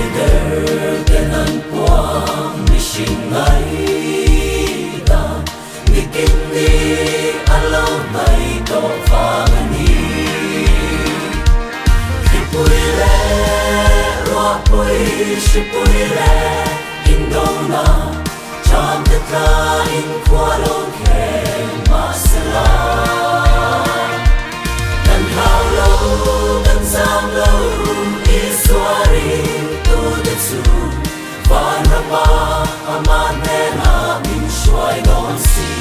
Leader kenan puang misingay da nikini alaw may to fangani Hipuile roapui shipuile indona cham tetra in kwalong ke masala dan haulo dan zamlo iswari tu detsu van rapa amanena min shuai non si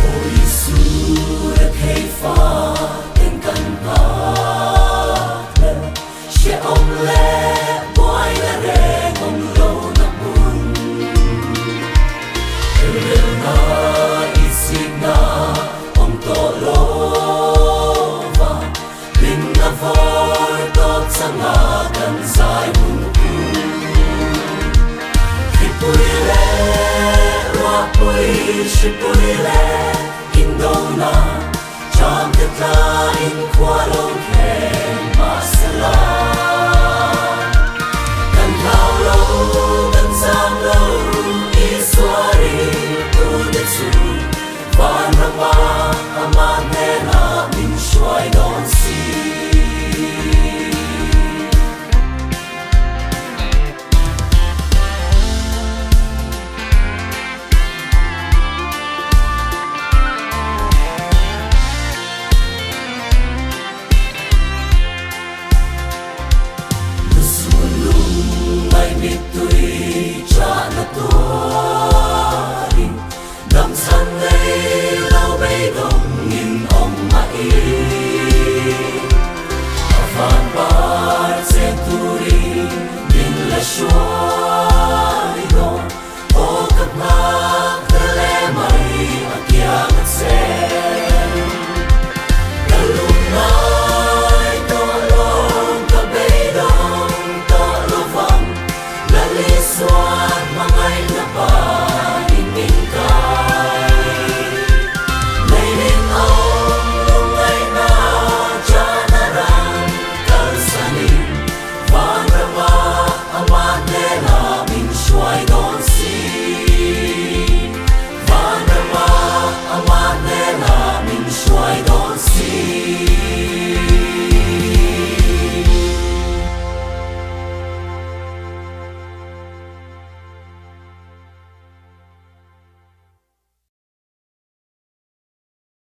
o Yesu de keifa ten kan pa she om le boy la re om lo na mun na isigna om to lo vor tot sanga kan sai mun ku Hipuile roapui shipuile indona cham tetra in kwalong ke masala kan haulo kan zamlo iswari tu detsu van rapa amanena min shuai non si